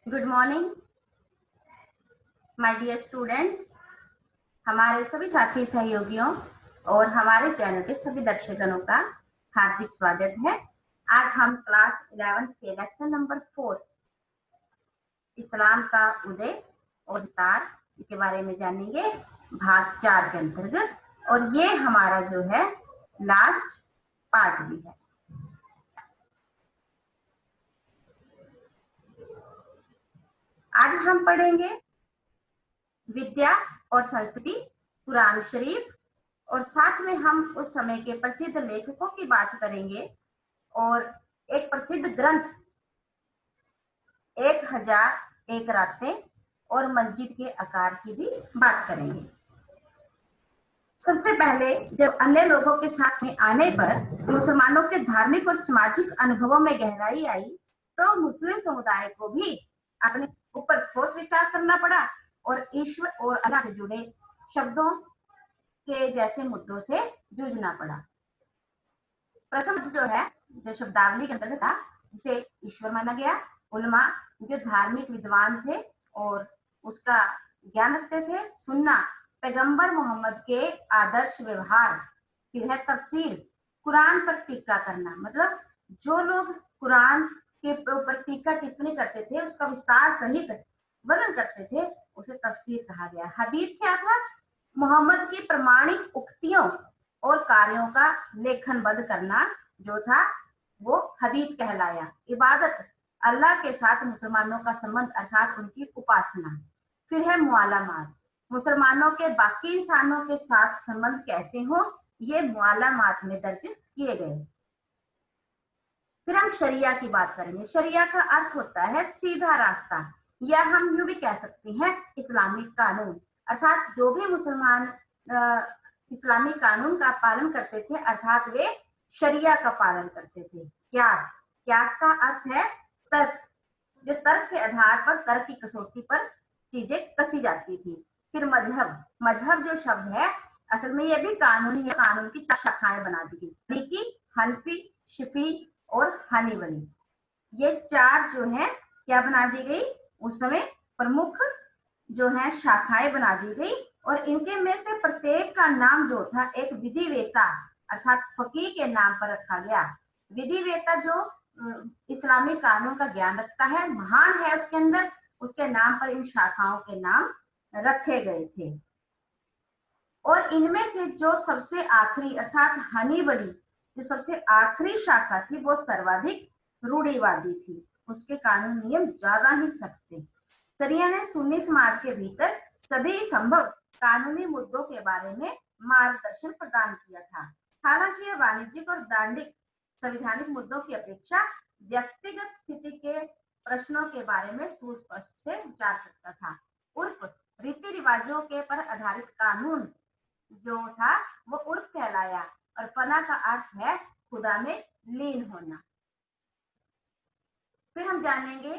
Good morning my dear students. हमारे सभी साथी सहयोगियों और हमारे चैनल के सभी दर्शकगणों का हार्दिक स्वागत है। आज हम क्लास 11th के लेसन नंबर 4 इस्लाम का उदय और विस्तार इसके बारे में जानेंगे भाग 4 के अंतर्गत, और ये हमारा जो है लास्ट पार्ट भी है। आज हम पढ़ेंगे विद्या और संस्कृति, कुरान शरीफ, और साथ में हम उस समय के प्रसिद्ध लेखकों की बात करेंगे और एक प्रसिद्ध ग्रंथ 1001 रातें और मस्जिद के आकार की भी बात करेंगे। सबसे पहले जब अन्य लोगों के साथ में आने पर मुसलमानों के धार्मिक और सामाजिक अनुभवों में गहराई आई, तो मुस्लिम समुदाय को भी अपने ऊपर सोच विचार करना पड़ा और ईश्वर और अल्लाह से जुड़े शब्दों के जैसे मुद्दों से जूझना पड़ा। प्रथम जो है, जो शब्दावली के अंतर्गत था, जिसे ईश्वर माना गया, उलमा जो धार्मिक विद्वान थे और उसका ज्ञान रखते थे, सुनना, पैगंबर मोहम्मद के आदर्श व्यवहार, फिर है तफसीर, कुरान पर टीका करना, मतलब जो लोग कुरान के ऊपर टीका टिप्पणी करते थे, उसका विस्तार सहित वर्णन करते थे, उसे तफसीर कहा गया। हदीस क्या था? मोहम्मद की प्रमाणिक उक्तियों और कार्यों का लेखनबद्ध करना जो था वो हदीस कहलाया। इबादत, अल्लाह के साथ मुसलमानों का संबंध अर्थात उनकी उपासना। फिर है मुआलामात, मुसलमानों के बाकी इंसानों के साथ संबंध कैसे हो, ये मुआलामात में दर्ज किए गए। फिर हम शरिया की बात करेंगे। शरिया का अर्थ होता है सीधा रास्ता, या हम यूं भी कह सकते हैं इस्लामिक कानून, अर्थात जो भी मुसलमान इस्लामी कानून का पालन करते थे, अर्थात वे शरिया का पालन करते थे। क्यास, क्यास का अर्थ है तर्क, जो तर्क के आधार पर, तर्क की कसौटी पर चीजें कसी जाती थी। फिर मजहब, मजहब जो शब्द है असल में ये भी कानूनी है, कानून की शाखाएं बना दी गई, हनफी, शफी और हनीबली, ये चार जो है क्या बना दी गई, उस समय प्रमुख जो है शाखाएं बना दी गई, और इनके में से प्रत्येक का नाम जो था एक विधिवेता अर्थात फकीह के नाम पर रखा गया। विधिवेता जो इस्लामी कानून का ज्ञान रखता है, महान है उसके अंदर, उसके नाम पर इन शाखाओं के नाम रखे गए थे। और इनमें से जो सबसे आखिरी अर्थात हनीबली, जो सबसे आखिरी शाखा थी, वो सर्वाधिक रूढ़िवादी थी, उसके कानून नियम ज्यादा ही सख्त थे। शरिया ने सुन्नी समाज के भीतर सभी संभव कानूनी मुद्दों के बारे में मार्गदर्शन प्रदान किया था। हालांकि यह वाणिज्यिक और दांडिक संवैधानिक मुद्दों की अपेक्षा व्यक्तिगत स्थिति के प्रश्नों के बारे में सुस्पष्ट से विचार करता था। उर्फ, रीति रिवाजों के पर आधारित कानून जो था वो उर्फ कहलाया, और फना का अर्थ है खुदा में लीन होना। फिर हम जानेंगे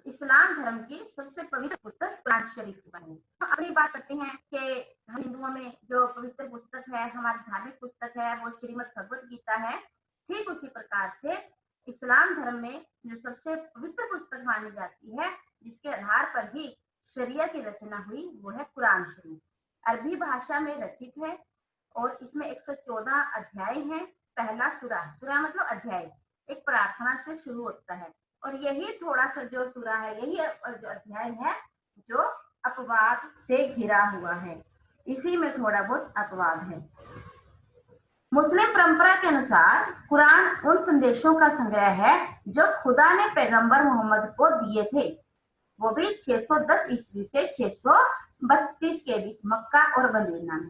इस्लाम धर्म की सबसे पवित्र पुस्तक कुरान शरीफ के बारे में। हम अपनी बात करते हैं कि हम हिंदुओं में जो पवित्र पुस्तक है, हमारी धार्मिक पुस्तक है, वो श्रीमद् भगवत गीता है। ठीक उसी प्रकार से इस्लाम धर्म में जो सबसे पवित्र पुस्तक मानी जाती है, जिसके आधार पर ही शरिया की रचना हुई, वो है कुरान शरीफ। अरबी भाषा में रचित है और इसमें 114 अध्याय हैं। पहला सूरा, सूरा मतलब अध्याय, एक प्रार्थना से शुरू होता है, और यही थोड़ा सा जो सूरा है, यही जो अध्याय है जो अपवाद से घिरा हुआ है, इसी में थोड़ा बहुत अपवाद है। मुस्लिम परंपरा के अनुसार कुरान उन संदेशों का संग्रह है जो खुदा ने पैगंबर मोहम्मद को दिए थे, वो भी 610 ईस्वी से 632 के बीच मक्का और मदीना में।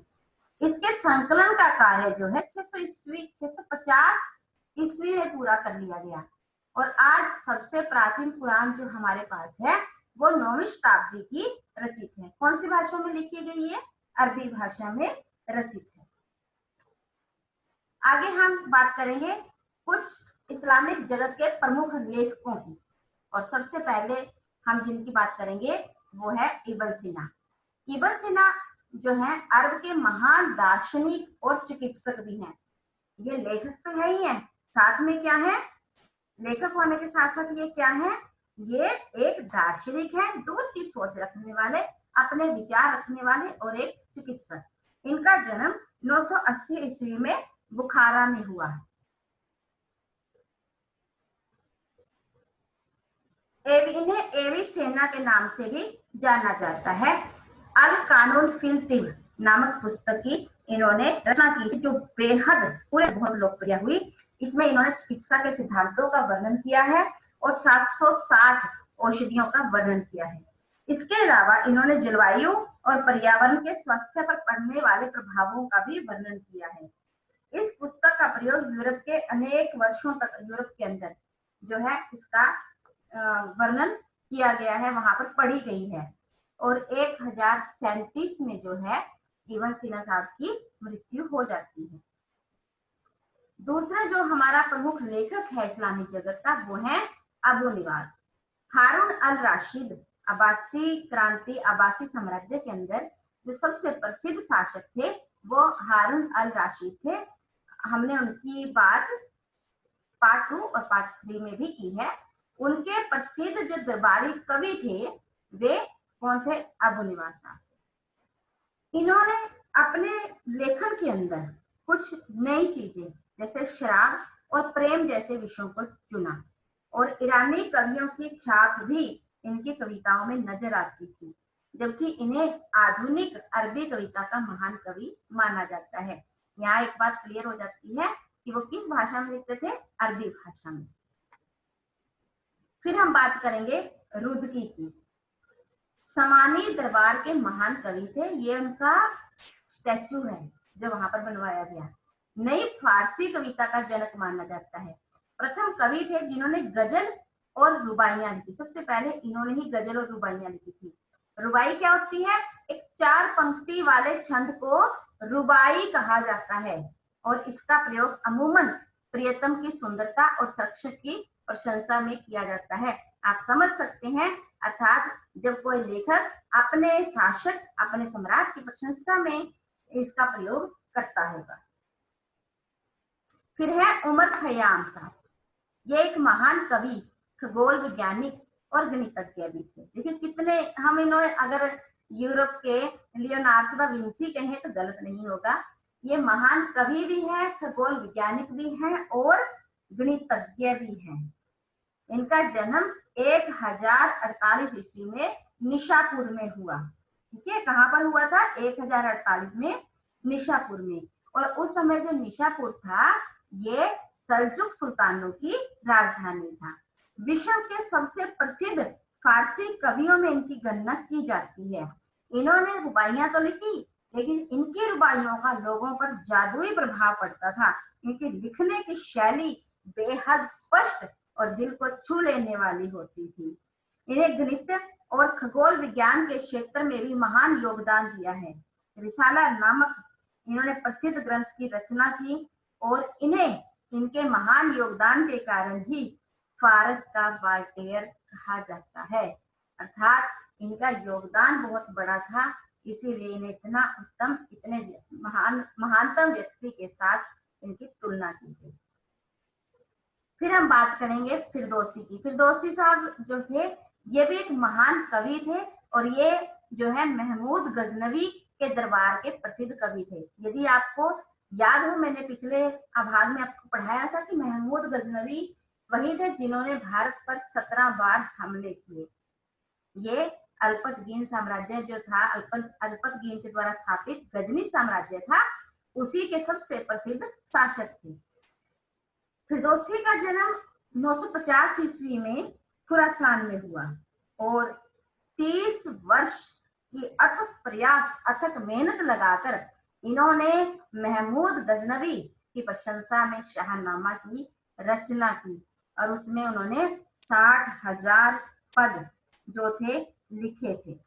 इसके संकलन का कार्य जो है 650 ईस्वी में पूरा कर लिया गया, और आज सबसे प्राचीन कुरान जो हमारे पास है वो 9वीं शताब्दी की रचित है। कौन सी भाषा में लिखी गई है? अरबी भाषा में रचित है। आगे हम बात करेंगे कुछ इस्लामिक जगत के प्रमुख लेखकों की, और सबसे पहले हम जिनकी बात करेंगे वो है इब्न सीना। इब्न सीना जो है अरब के महान दार्शनिक और चिकित्सक भी हैं। ये लेखक तो है ही है, साथ में क्या है, लेखक होने के साथ साथ ये क्या है, ये एक दार्शनिक है, दूर की सोच रखने वाले, अपने विचार रखने वाले और एक चिकित्सक। इनका जन्म 980 ईस्वी में बुखारा में हुआ। इन्हें एविसेना के नाम से भी जाना जाता है। अल कानून फिल तिब नामक पुस्तक की इन्होंने रचना की, जो बेहद पूरे बहुत लोकप्रिय हुई। इसमें इन्होंने चिकित्सा के सिद्धांतों का वर्णन किया है और 760 औषधियों का वर्णन किया है। इसके अलावा इन्होंने जलवायु और पर्यावरण के स्वास्थ्य पर पड़ने वाले प्रभावों का भी वर्णन किया है। इस पुस्तक का प्रयोग यूरोप के अनेक वर्षों तक, यूरोप के अंदर जो है इसका वर्णन किया गया है, वहां पर पढ़ी गई है। और 1037 में जो है इब्न सीना साहब की मृत्यु हो जाती है। दूसरा जो हमारा प्रमुख लेखक है इस्लामी जगत का, वो है अबू निवास। हारून अल राशिद अब्बासी क्रांति, अब्बासी साम्राज्य के अंदर जो सबसे प्रसिद्ध शासक थे वो हारून अल राशिद थे। हमने उनकी बात पार्ट 2 और पार्ट 3 में भी की है। उनके प्रसिद्ध जो दरबारी कवि थे वे कौन थे? अबू निवास साहब। इन्होंने अपने लेखन के अंदर कुछ नई चीजें जैसे शराब और प्रेम जैसे विषयों को चुना, और ईरानी कवियों की छाप भी इनकी कविताओं में नजर आती थी, जबकि इन्हें आधुनिक अरबी कविता का महान कवि माना जाता है। यहाँ एक बात क्लियर हो जाती है कि वो किस भाषा में लिखते थे? अरबी भाषा में। फिर हम बात करेंगे रुदकी की। समानी दरबार के महान कवि थे, ये उनका स्टैचू है जो वहां पर बनवाया गया। नई फारसी कविता का जनक माना जाता है। प्रथम कवि थे जिन्होंने गजल और रुबाइयां लिखी। सबसे पहले इन्होंने ही गजल और रुबाइयां लिखी थी। रुबाई क्या होती है? एक 4 पंक्ति वाले छंद को रुबाई कहा जाता है, और इसका प्रयोग अमूमन प्रियतम की सुंदरता और संरक्षक की प्रशंसा में किया जाता है। आप समझ सकते हैं, अर्थात जब कोई लेखक अपने शासक, अपने सम्राट की प्रशंसा में इसका प्रयोग करता होगा। फिर है उमर खयाम साहब। ये एक महान कवि, खगोल वैज्ञानिक और गणितज्ञ भी थे। देखिए कितने, हम इन्होंने अगर यूरोप के लियोनार्डो दा विंची कहें तो गलत नहीं होगा। ये महान कवि भी है, खगोल वैज्ञानिक भी है और गणितज्ञ भी है। इनका जन्म 1048 ईस्वी में निशापुर में हुआ। ठीक है, कहां पर हुआ था? 1048 में निशापुर में। और उस समय जो निशापुर था ये सल्जुक सुल्तानों की राजधानी था। विश्व के सबसे प्रसिद्ध फारसी कवियों में इनकी गणना की जाती है। इन्होंने रुबाइयां तो लिखी, लेकिन इनकी रुबाइयों का लोगों पर जादुई प्रभाव पड़ता था। इनकी लिखने की शैली बेहद स्पष्ट और दिल को छू लेने वाली होती थी। इन्हें गणित और खगोल विज्ञान के क्षेत्र में भी महान योगदान दिया है। रिसाला नामक इन्होंने प्रसिद्ध ग्रंथ की रचना की, और इन्हें इनके महान योगदान के कारण ही फारस का वाल्टेयर कहा जाता है। अर्थात इनका योगदान बहुत बड़ा था, इसीलिए इन्हें इतना उत्तम, इतने महानतम व्यक्ति के साथ इनकी तुलना की गई। फिर हम बात करेंगे फिरदौसी की। फिरदौसी साहब जो थे ये भी एक महान कवि थे, और ये जो है महमूद गजनवी के दरबार के प्रसिद्ध कवि थे। यदि आपको याद हो, मैंने पिछले भाग में आपको पढ़ाया था कि महमूद गजनवी वही थे जिन्होंने भारत पर 17 बार हमले किए। ये अल्पतगीन साम्राज्य जो था, अल्पतगीन के द्वारा स्थापित गजनी साम्राज्य था, उसी के सबसे प्रसिद्ध शासक थे। फिरदौसी का जन्म 950 ईस्वी में खुरासान में हुआ, और 30 वर्ष की अथक प्रयास, अथक मेहनत लगाकर इन्होंने महमूद गजनवी की प्रशंसा में शाहनामा की रचना की, और उसमें उन्होंने 60,000 पद जो थे लिखे थे।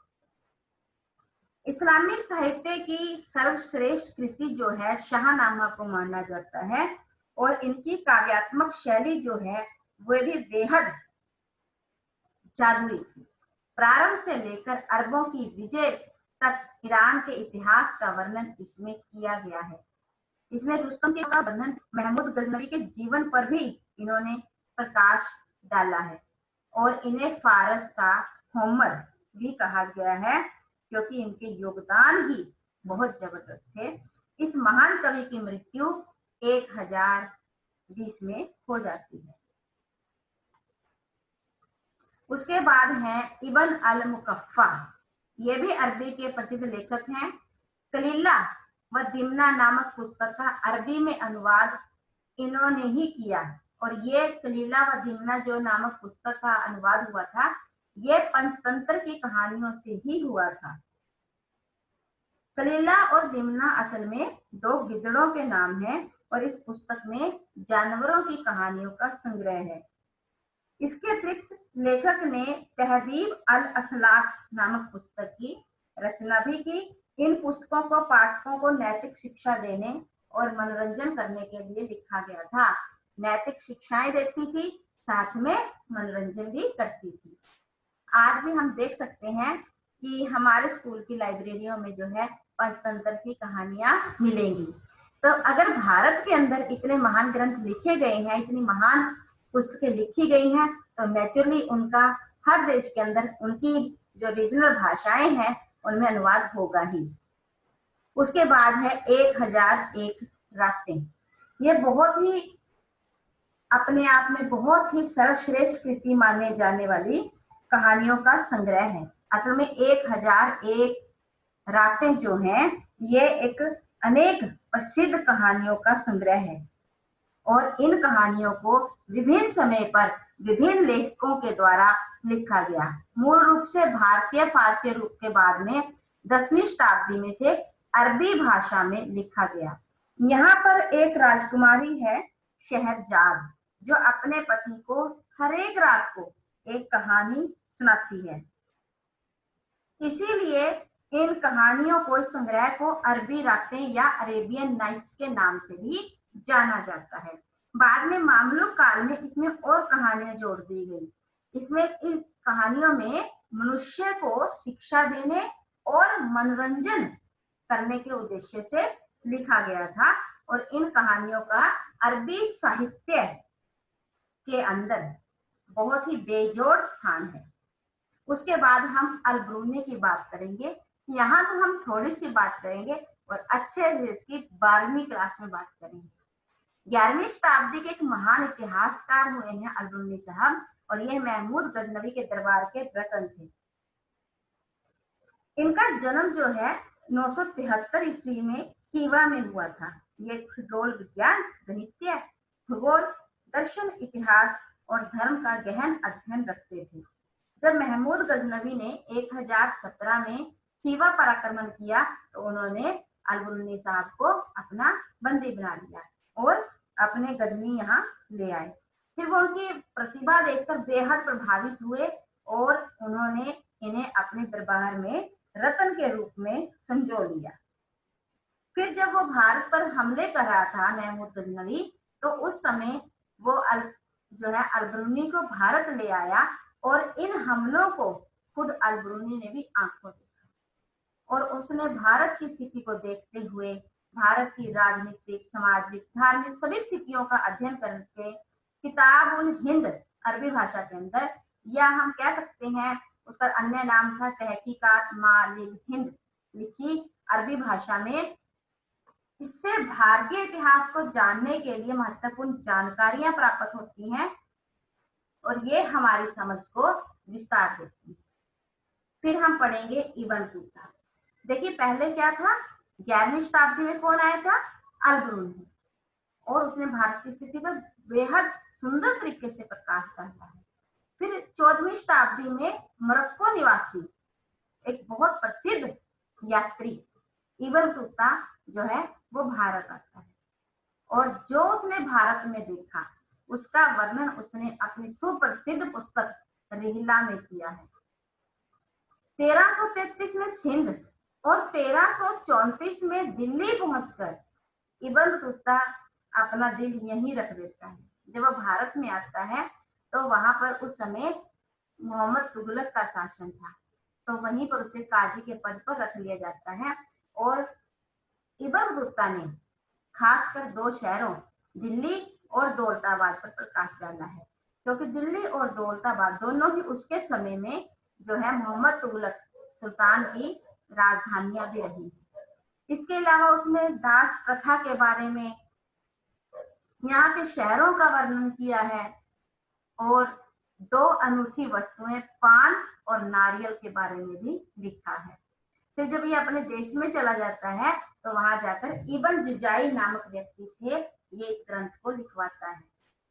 इस्लामी साहित्य की सर्वश्रेष्ठ कृति जो है शाहनामा को माना जाता है, और इनकी काव्यात्मक शैली जो है वह भी बेहद जादुई थी। प्रारंभ से लेकर अरबों की विजय तक ईरान के इतिहास का वर्णन इसमें किया गया है। इसमें रुस्तम के वर्णन, महमूद गजनवी के जीवन पर भी इन्होंने प्रकाश डाला है। और इन्हें फारस का होमर भी कहा गया है, क्योंकि इनके योगदान ही बहुत जबरदस्त थे। इस महान कवि की मृत्यु 1020 में हो जाती है। उसके बाद है इब्न अल मुकफ्फा, ये भी अरबी के प्रसिद्ध लेखक हैं। कलीला व दिमना नामक पुस्तक का अरबी में अनुवाद इन्होंने ही किया, और ये कलीला व दिमना जो नामक पुस्तक का अनुवाद हुआ था, ये पंचतंत्र की कहानियों से ही हुआ था। कलीला और दिमना असल में दो गिद्धड़ों के नाम हैं, और इस पुस्तक में जानवरों की कहानियों का संग्रह है। इसके अतिरिक्त लेखक ने तहदीब अल अखलाक नामक पुस्तक की रचना भी की। इन पुस्तकों को पाठकों को नैतिक शिक्षा देने और मनोरंजन करने के लिए लिखा गया था। नैतिक शिक्षाएं देती थी, साथ में मनोरंजन भी करती थी। आज भी हम देख सकते हैं कि हमारे स्कूल की लाइब्रेरियों में जो है पंचतंत्र की कहानियां मिलेंगी। तो अगर भारत के अंदर इतने महान ग्रंथ लिखे गए हैं, इतनी महान पुस्तकें लिखी गई हैं, तो नेचुरली उनका हर देश के अंदर उनकी जो रीजनल भाषाएं हैं उनमें अनुवाद होगा ही। उसके बाद है 1001 रातें। ये बहुत ही अपने आप में बहुत ही सर्वश्रेष्ठ कृति माने जाने वाली कहानियों का संग्रह है। असल में 1001 रातें जो हैं, ये एक अनेक प्रसिद्ध कहानियों का संग्रह है, और इन कहानियों को विभिन्न समय पर विभिन्न लेखकों के द्वारा लिखा गया। मूल रूप से भारतीय फारसी रूप के बाद में 10वीं शताब्दी में से अरबी भाषा में लिखा गया। यहाँ पर एक राजकुमारी है शहरजाद, जो अपने पति को हर एक रात को एक कहानी सुनाती है। इसीलिए इन कहानियों को, इस संग्रह को अरबी रातें या अरेबियन नाइट्स के नाम से भी जाना जाता है। बाद में मामलुक काल में इसमें और कहानियां जोड़ दी गई। इसमें इस कहानियों में मनुष्य को शिक्षा देने और मनोरंजन करने के उद्देश्य से लिखा गया था, और इन कहानियों का अरबी साहित्य के अंदर बहुत ही बेजोड़ स्थान है। उसके बाद हम अल-बरूनी की बात करेंगे। यहाँ तो हम थोड़ी सी बात करेंगे और अच्छे से इसकी 12वीं क्लास में बात करेंगे। 11वीं शताब्दी के एक महान इतिहासकार हुए हैं अल-बरूनी साहब, और यह महमूद गजनवी के दरबार के रतन थे। इनका जन्म जो है 973 ईस्वी में खीवा में हुआ था। ये खगोल विज्ञान, गणितीय, भूगोल, दर्शन, इतिहास और धर्म का गहन अध्ययन रखते थे। जब महमूद गजनवी ने 1017 में खीवा पर आक्रमण किया, तो उन्होंने अल-बरूनी साहब को अपना बंदी बना लिया और अपने गजनी यहाँ ले आए। फिर वो उनकी प्रतिभा देखकर बेहद प्रभावित हुए, और उन्होंने इन्हें अपने दरबार में रतन के रूप में संजो लिया। फिर जब वो भारत पर हमले कर रहा था महमूद गजनवी, तो उस समय वो अल-बरूनी को भारत ले आया, और इन हमलों को खुद अल-बरूनी ने भी आंखों देखा, और उसने भारत की स्थिति को देखते हुए भारत की राजनीतिक, सामाजिक, धार्मिक सभी स्थितियों का अध्ययन करके किताब उल हिंद अरबी भाषा के अंदर, या हम कह सकते हैं उसका अन्य नाम था तहकीकात मालिल हिंद, लिखी अरबी भाषा में। इससे भारतीय इतिहास को जानने के लिए महत्वपूर्ण जानकारियां प्राप्त होती हैं, और ये हमारी समझ को विस्तार देती है। फिर हम पढ़ेंगे इब्न बतूता। देखिए पहले क्या था, 11वीं शताब्दी में कौन आया था, अल-बरूनी, और उसने भारत की स्थिति पर बेहद सुंदर तरीके से प्रकाश डाला है। फिर 14वीं शताब्दी में मोरक्को निवासी एक बहुत प्रसिद्ध यात्री इब्न बतूता जो है वो भारत आता है, और जो उसने भारत में देखा उसका वर्णन उसने अपनी सुप्रसिद्ध पुस्तक रिहला में किया है। 1333 में सिंध और 1334 में दिल्ली पहुंचकर इब्न बतूता अपना दिल यहीं रख देता है। जब वो भारत में आता है तो वहां पर उस समय मोहम्मद तुगलक का शासन था, तो वहीं पर उसे काजी के पद पर रख लिया जाता है, और इब्न बतूता ने खासकर दो शहरों दिल्ली और दौलताबाद पर प्रकाश डाला है। क्योंकि दिल्ली और दौलताबाद दोनों ही उसके समय में जो है मोहम्मद तुगलक सुल्तान की राजधानियां भी रही। इसके अलावा उसने दास प्रथा के बारे में, यहाँ के शहरों का वर्णन किया है और दो अनूठी वस्तुएं पान और नारियल के बारे में भी लिखा है। फिर जब ये अपने देश में चला जाता है तो वहां जाकर इब्न जुजाई नामक व्यक्ति से ये इस ग्रंथ को लिखवाता है।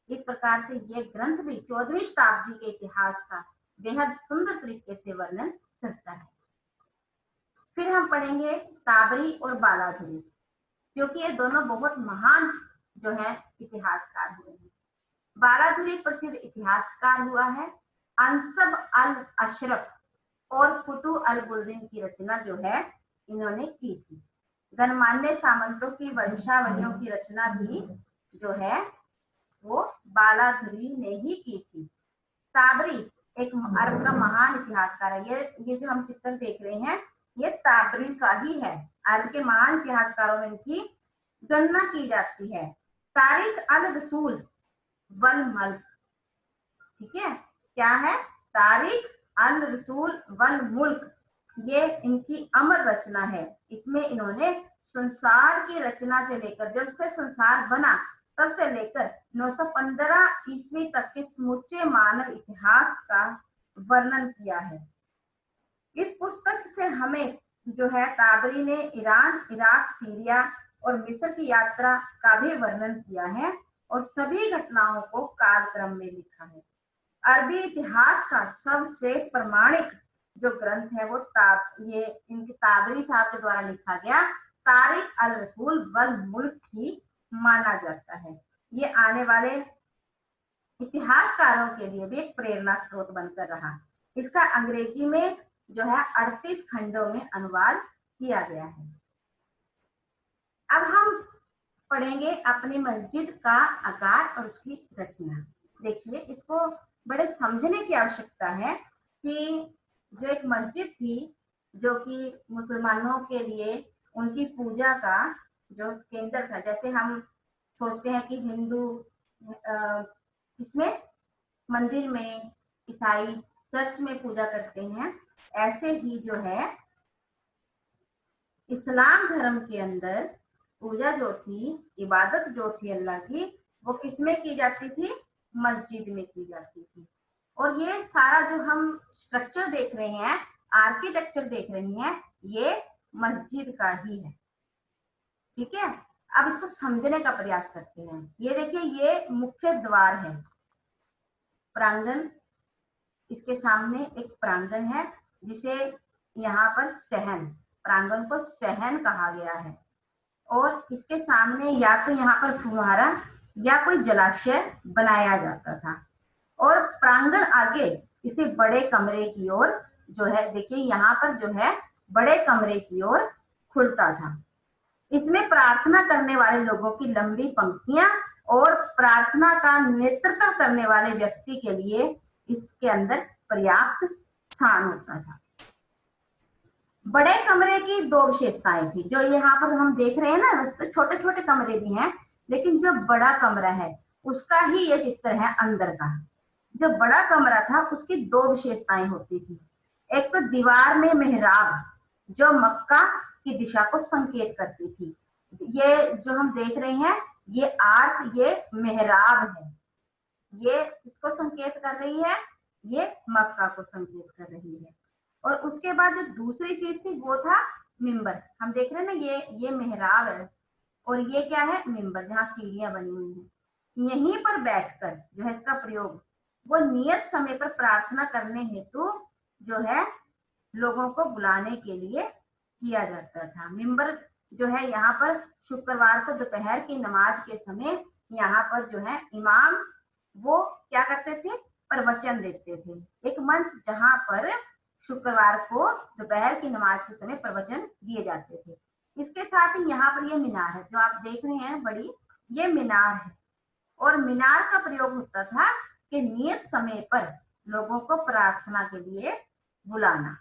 इस प्रकार से ये ग्रंथ भी 14वीं शताब्दी के इतिहास का बेहद सुंदर तरीके से वर्णन करता है। फिर हम पढ़ेंगे ताबरी और बालाधुरी, क्योंकि ये दोनों बहुत महान जो है इतिहासकार हुए हैं। बालाधुरी प्रसिद्ध इतिहासकार हुआ है। अनसब अल अशरफ और फुतु अल बुलदीन की रचना जो है इन्होंने की थी। गणमान्य सामंतों की वंशावलियों की रचना भी जो है वो बालाधुरी ने ही की थी। ताबरी एक अरब का महान इतिहासकार है। ये जो हम चित्र देख रहे हैं ये ताबरी का ही है। अरब के महान इतिहासकारों में इनकी गणना की जाती है। तारिक अल रसूल वल मुल्क, ठीक है, क्या है? तारिक अल रसूल वल मुल्क, ये इनकी अमर रचना है। इसमें इन्होंने संसार की रचना से लेकर, जब से संसार बना तब से लेकर 915 ईस्वी तक के समूचे मानव इतिहास का वर्णन किया है। इस पुस्तक से हमें जो है ताबरी ने ईरान, इराक, सीरिया और मिस्र की यात्रा का भी वर्णन किया है और सभी घटनाओं को कालक्रम में लिखा है। अरबी इतिहास का सबसे प्रमाणिक जो ग्रंथ है वो ये इनके ताबरी साहब के द्वारा लिखा गया तारिक अल रसूल वल मुल्क ही माना जाता है। ये आने वाले इतिहासकारों के लिए भी एक प्रेरणा स्रोत बनकर रहा। इसका अंग्रेजी में जो है 38 खंडों में अनुवाद किया गया है। अब हम पढ़ेंगे अपनी मस्जिद का आकार और उसकी रचना। देखिए, इसको बड़े समझने की आवश्यकता है कि जो एक मस्जिद थी जो कि मुसलमानों के लिए उनकी पूजा का जो केंद्र था, जैसे हम सोचते हैं कि हिंदू इसमें मंदिर में, ईसाई चर्च में पूजा करते हैं, ऐसे ही जो है इस्लाम धर्म के अंदर पूजा जो थी, इबादत जो थी अल्लाह की, वो किसमें की जाती थी? मस्जिद में की जाती थी। और ये सारा जो हम स्ट्रक्चर देख रहे हैं, आर्किटेक्चर देख रहे हैं, ये मस्जिद का ही है। ठीक है, अब इसको समझने का प्रयास करते हैं। ये देखिए, ये मुख्य द्वार है, प्रांगण, इसके सामने एक प्रांगण है जिसे यहाँ पर सहन, प्रांगण को सहन कहा गया है। और इसके सामने या तो यहाँ पर फुहारा या कोई जलाशय बनाया जाता था। और प्रांगण आगे इसे बड़े कमरे की ओर जो है, देखिए यहाँ पर जो है बड़े कमरे की ओर खुलता था। इसमें प्रार्थना करने वाले लोगों की लंबी पंक्तियां और प्रार्थना का नेतृत्व करने वाले व्यक्ति के लिए इसके अंदर पर्याप्त स्थान होता था। बड़े कमरे की दो विशेषताएं थी, जो यहाँ पर हम देख रहे हैं ना, वैसे छोटे छोटे कमरे भी हैं, लेकिन जो बड़ा कमरा है उसका ही ये चित्र है अंदर का। जो बड़ा कमरा था उसकी दो विशेषताएं होती थी। एक तो दीवार में मेहराब जो मक्का की दिशा को संकेत करती थी। ये जो हम देख रहे हैं ये आर्क, ये मेहराब है, ये इसको संकेत कर रही है, ये मक्का को संकेत कर रही है। और उसके बाद जो दूसरी चीज थी वो था मिंबर। हम देख रहे हैं ना, ये मेहराब है और ये क्या है? मिंबर, जहाँ सीढ़ियां बनी हुई हैं। यहीं पर बैठकर जो है इसका प्रयोग वो नियत समय पर प्रार्थना करने हेतु जो है लोगों को बुलाने के लिए किया जाता था। मिंबर जो है यहाँ पर शुक्रवार को दोपहर की नमाज के समय यहाँ पर जो है इमाम वो क्या करते थे? प्रवचन देते थे। एक मंच जहाँ पर शुक्रवार को दोपहर की नमाज के समय प्रवचन दिए जाते थे। इसके साथ ही यहाँ पर ये मीनार है जो आप देख रहे हैं बड़ी, ये मीनार है। और मीनार का प्रयोग होता था कि नियत समय पर लोगों को प्रार्थना के लिए बुलाना।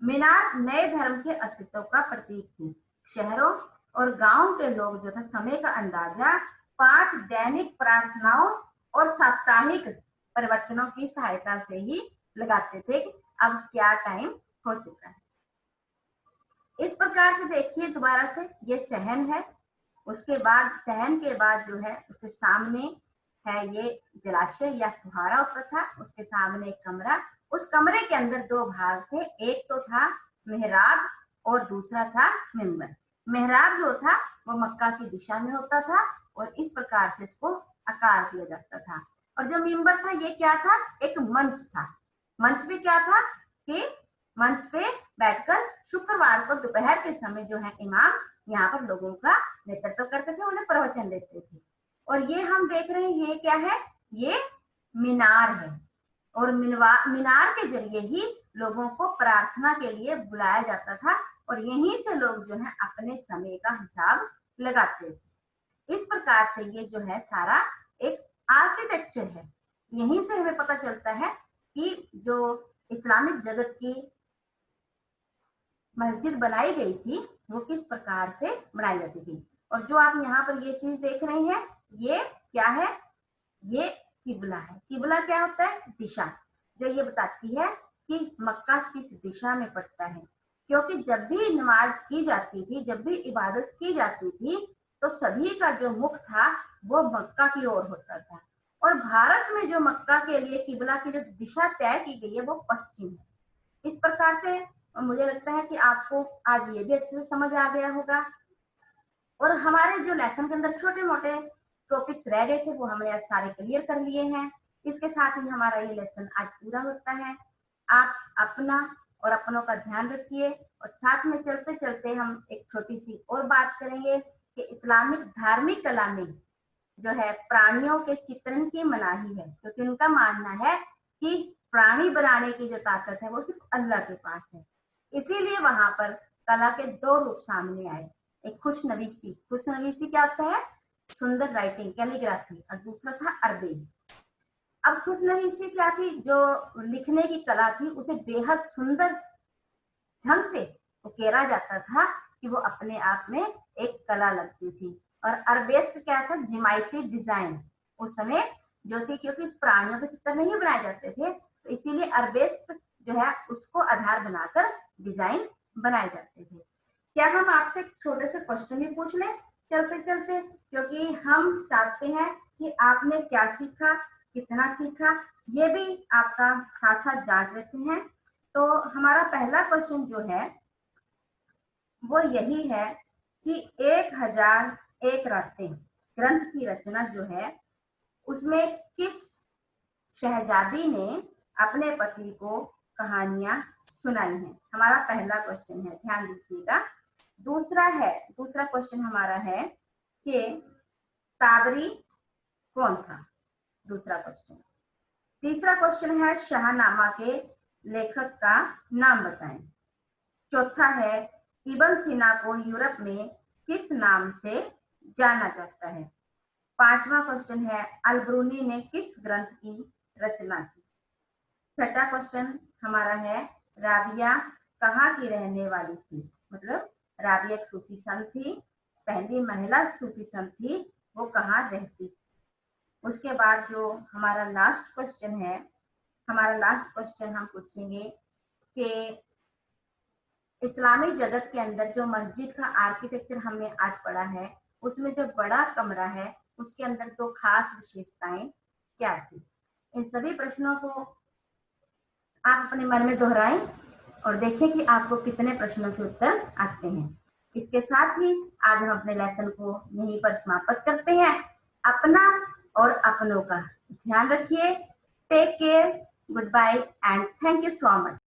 मीनार नए धर्म के अस्तित्व का प्रतीक थी। शहरों और गांव के लोग जो था समय का अंदाजा 5 दैनिक प्रार्थनाओं और साप्ताहिक प्रवचनों की सहायता से ही लगाते थे कि अब क्या टाइम हो चुका है। इस प्रकार से देखिए दोबारा से, ये सहन है, उसके बाद सहन के बाद जो है उसके सामने है ये जलाशय या फुहारा होता था, उसके सामने एक कमरा, उस कमरे के अंदर दो भाग थे, एक तो था मेहराब और दूसरा था मिंबर। मेहराब जो था वो मक्का की दिशा में होता था और इस प्रकार से इसको आकार दिया जाता था। और जो मिंबर था ये क्या था, एक मंच था। मंच भी क्या था कि मंच पे बैठकर शुक्रवार को दोपहर के समय जो है इमाम यहाँ पर लोगों का नेतृत्व करते थे, उन्हें प्रवचन देते थे। और ये हम देख रहे हैं ये क्या है, ये मीनार है और मीनार के जरिए ही लोगों को प्रार्थना के लिए बुलाया जाता था और यहीं से लोग जो है अपने समय का हिसाब लगाते थे। इस प्रकार से ये जो है सारा एक आर्किटेक्चर है। यहीं से हमें पता चलता है कि जो इस्लामिक जगत की मस्जिद बनाई गई थी वो किस प्रकार से बनाई जाती थी। और जो आप यहाँ पर ये चीज देख रहे हैं ये क्या है, ये किबला है। किबला क्या होता है, दिशा, जो ये बताती है कि मक्का किस दिशा में पड़ता है। क्योंकि जब भी नमाज की जाती थी, जब भी इबादत की जाती थी तो सभी का जो मुख था वो मक्का की ओर होता था। और भारत में जो मक्का के लिए किबला की जो दिशा तय की गई है वो पश्चिम है। इस प्रकार से मुझे लगता है कि आपको आज ये भी अच्छे से समझ आ गया होगा। और हमारे जो लेसन के अंदर छोटे मोटे टॉपिक्स रह गए थे वो हमने आज सारे क्लियर कर लिए हैं। इसके साथ ही हमारा ये लेसन आज पूरा होता है। आप अपना और अपनों का ध्यान रखिए और साथ में चलते चलते हम एक छोटी सी और बात करेंगे कि इस्लामिक धार्मिक कला में जो है प्राणियों के चित्रण की मनाही है, क्योंकि उनका मानना है कि प्राणी बनाने की जो ताकत है वो सिर्फ अल्लाह के पास है। इसीलिए वहां पर कला के दो रूप सामने आए, एक खुशनवीसी, खुशनवीसी क्या होता है, सुंदर राइटिंग, कैलीग्राफी, और दूसरा था अरबेज। अब खुशनवीसी क्या थी, जो लिखने की कला थी उसे बेहद सुंदर ढंग से उकेरा जाता था कि वो अपने आप में एक कला लगती थी। और अरबेस्क क्या था, जिमाइती डिजाइन उस समय जो थी, क्योंकि प्राणियों के चित्र नहीं बनाए जाते थे तो इसीलिए अरबेस्क जो है उसको आधार बनाकर डिजाइन बनाए जाते थे। क्या हम आपसे छोटे से क्वेश्चन भी पूछ लें चलते चलते, क्योंकि हम चाहते हैं कि आपने क्या सीखा, कितना सीखा, ये भी आपका साथ साथ जांच लेते हैं। तो हमारा पहला क्वेश्चन जो है वो यही है कि 1001 रातें ग्रंथ की रचना जो है उसमें किस शहजादी ने अपने पति को कहानियां सुनाई हैं। हमारा पहला क्वेश्चन है, ध्यान दीजिएगा। दूसरा क्वेश्चन हमारा है कि ताबरी कौन था, दूसरा क्वेश्चन। तीसरा क्वेश्चन है शाहनामा के लेखक का नाम बताएं। चौथा है इब्न सीना को यूरोप में किस नाम से जाना जाता है। पांचवा क्वेश्चन है अल-ब्रूनी ने किस ग्रंथ की रचना की। छठा क्वेश्चन हमारा है राबिया कहाँ की रहने वाली थी, मतलब राबिया एक सूफी संत थी, पहली महिला सूफी संत थी, वो कहाँ रहती। उसके बाद जो हमारा लास्ट क्वेश्चन है, हमारा लास्ट क्वेश्चन हम पूछेंगे कि इस्लामी जगत के अंदर जो मस्जिद का आर्किटेक्चर हमने आज पढ़ा है उसमें जो बड़ा कमरा है उसके अंदर दो खास विशेषताएं क्या थी। इन सभी प्रश्नों को आप अपने मन में दोहराएं और देखें कि आपको कितने प्रश्नों के उत्तर आते हैं। इसके साथ ही आज हम अपने लेसन को यहीं पर समाप्त करते हैं। अपना और अपनों का ध्यान रखिए। Take care, good bye and thank you so much.